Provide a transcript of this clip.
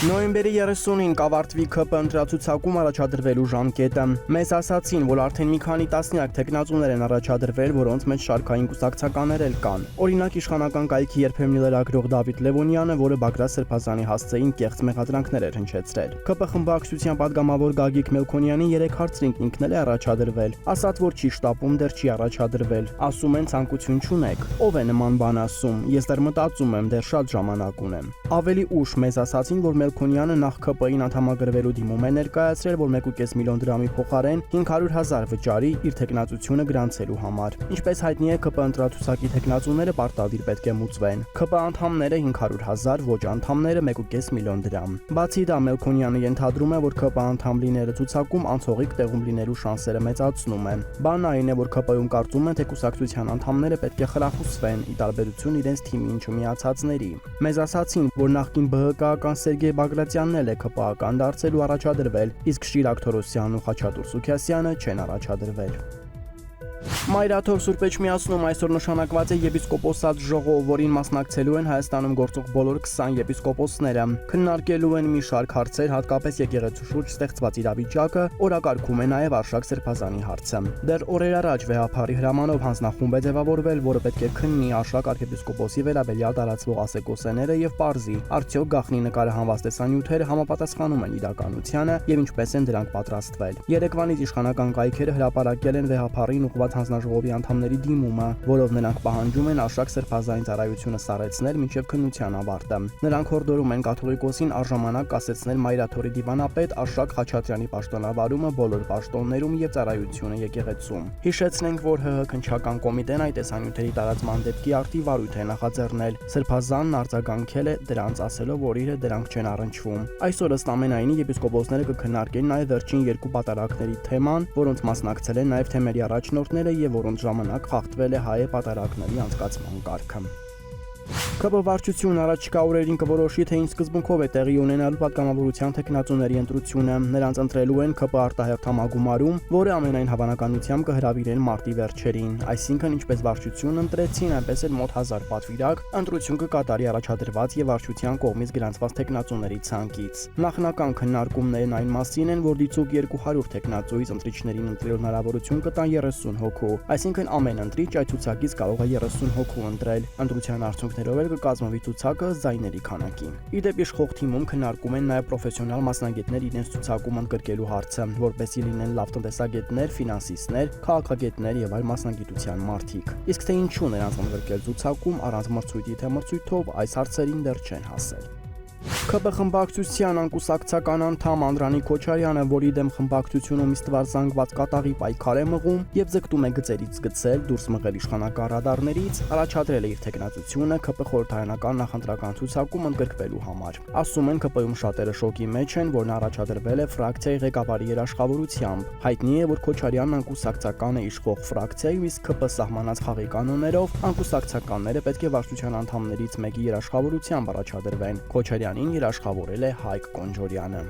Նոյեմբերի 30-ին կավարտվի ՔՊ ընտրացուցակում առաջադրվելու ժամկետը։ Մեզ ասացին, որ արդեն մի քանի տասնյակ թեկնածուներ են առաջադրվել, որոնց մեջ շարքային կուսակցականներ էլ կան։ Օրինակ իշխանական կայքի երբեմն լրագրող Դավիթ Լևոնյանը, որը Բագրատ Սրբազանի հասցեին կեղծ մեղադրանքներ էր հնչեցրել։ ՔՊ խմբակցության падգամավոր Գագիկ Մելքոնյանին 3 հարցրինք, ինքն էլ է առաջադրվել։ Ասաց, որ չի շտապում, դեռ չի առաջադրվել։ Ասում են ցանկություն չունեք։ Ով է նման բան ասում։ Ես դեռ մտածում եմ, դեռ շատ ժամանակ ունեմ։ Ավելի ուշ մեզ ասացին, որ Մելքոնյանը նախ ՔՊ-ին անդամագրվելու դիմում է ներկայացրել, որ 1.5 միլիոն դրամի փոխարեն 500,000 վճարի իր թեկնածությունը գրանցելու համար։ Ինչպես հայտնի է, ՔՊ ընտրացուցակի թեկնածուները պարտադիր պետք է մուծվեն։ ՔՊ անդամները 500,000, ոչ անդամները 1.5 միլիոն դրամ։ Բացի դա, Մելքոնյանը ենթադրում է, որ ՔՊ անդամ լինելը ցուցակում անցողիկ տեղում լինելու շանսերը մեծացնում են։ Բանն այն է, որ ՔՊ-ում կարծում են, թե կուսակցության անդամները պետք է խրախուսվեն՝ ի տարբերություն իրենց թիմին չմիացածների։ Մեզ ասացին, որ նախկին ԲՀԿ-ական Սերգեյ Բագրատյանն էլ է ՔՊ-ական դարձել ու առաջադրվել, իսկ Շիրակ Թորոսյանն ու Խաչատուր Սուքիասյանը չեն առաջադրվել։ Մայրաթոր Սուրբ Էջմիածնում այսօր նշանակված է եպիսկոպոսատ ժողով, որին մասնակցելու են Հայաստանում գործող բոլոր 20 եպիսկոպոսները։ Քննարկելու են մի շարք հարցեր, հատկապես եկեղեցու շուրջ ստեղծված իրավիճակը, օրակարգում է նաև Արշակ Սրբազանի հարցը։ Դեռ օրեր առաջ վեհափարի հրամանով հանձնախումբ է ձևավորվել, որը պետք է քննի Արշակ arczepiskopos-ի վերաբերյալ տարածվող ասեկոսեները եւ պարզի, արդյոք գաղտնի նկարահանված տեսանյութերը համապատասխանում են իրականությանը եւ ինչպես են դրանք պատրաստվել։ Երեկվանից իշխանական կայքերը հրապարակել են վեհափարին ուղղված հանձնաժողովի անդամների դիմումը, որով նրանք պահանջում են Արշակ Սրբազանի ծառայությունը սառեցնել մինչև քննության ավարտը։ Նրանք հորդորում են կաթողիկոսին առժամանակ կասեցնել Մայրաթորի դիվանապետ Արշակ Խաչատրյանի պաշտոնավարումը բոլոր պաշտոններում եւ ծառայությունը եկեղեցում։ Հիշեցնենք, որ ՀՀ քննչական կոմիտեն այդ տեսանյութերի տարածման դեպքի արդի վարույթ է նախաձեռնել։ Սրբազանն արձագանքել է դրանց, ասելով, որ իրը դրանք չեն առնչվում։ Այսօր ըստ ամենայնի եպիսկոպոսները կքննարկեն նաև վերջին 2 պատարագների թեման, որոնց մասնակցել են նաև թեմերի առաջնորդները եւ որոնց ժամանակ խախտվել է հայ պատարագների անցկացման կարգը։ ՔՊ վարչությունն առաջիկա օրերին կորոշի, թե ինչ սկզբունքով է տեղի ունենալու падգամավորության թեկնածուների ընտրությունը։ Նրանց ընտրելու են ՔՊ արտահերթ համագումարում, որը ամենայն հավանականությամբ կհրավիրեն մարտի վերջերին։ Այսինքն, ինչպես վարչությունն ընտրեցին, այնպես էլ մոտ 1000 պատվիրակ ընտրություն կկատարի առաջադրված եւ վարչության կողմից գրանցված թեկնածուների ցանկից։ Նախնական քննարկումներն այն մասին են, որ դիցուկ 200 թեկնածուից ընտրիչներին ընտրելու հնարավորություն կտան 30 հոգու։ Այսինքն ամեն ընտրիչ այդ ցուցակից կարող է 30 հոգու ընտրել։ Ընտրության արդյունքներով կկազմվի ցուցակը զայների քանակին։ Իդեպ իշխող թիմում քննարկում են նաև պրոֆեսիոնալ մասնագետներ իրենց ցուցակում ընդգրկելու հարցը, որպեսզի լինեն լավ տնտեսագետներ, ֆինանսիստներ, քաղաքագետներ եւ այլ մասնագիտության մարդիկ։ Իսկ թե ինչու նրանց ընդգրկել ցուցակում առանց մրցույթի թե մրցույթով, այս հարցերին դեռ չեն հասել։ ՔՊ խմբակցության անկուսակցական անդամ Անդրանիկ Քոչարյանը, որի դեմ խմբակցությունում իստվար զանգված կատաղի պայքար է մղում եւ ձգտում է գծերից գծել, դուրս մղել իշխանական ռադարներից, առաջադրել է իր թեկնածությունը ՔՊ խորհրդարանական նախընտրական ցուցակում ընդգրկվելու համար։ Ասում են, ՔՊ-ում շատերը շոկի մեջ են, որ նա առաջադրվել է ֆրակցիայի ղեկավարի երաշխավորությամբ։ Հայտնի է, որ Քոչարյանն անկուսակցական է իշխող ֆրակցիայում, իսկ ՔՊ սահմանած խաղի կանոններով անկուսակցականները պետք է վարչության անդամներից մեկի երաշխավորությամբ առաջադրվեն։ Քոչարյանին երաշխավորել է Հայկ Կոնջորյանը։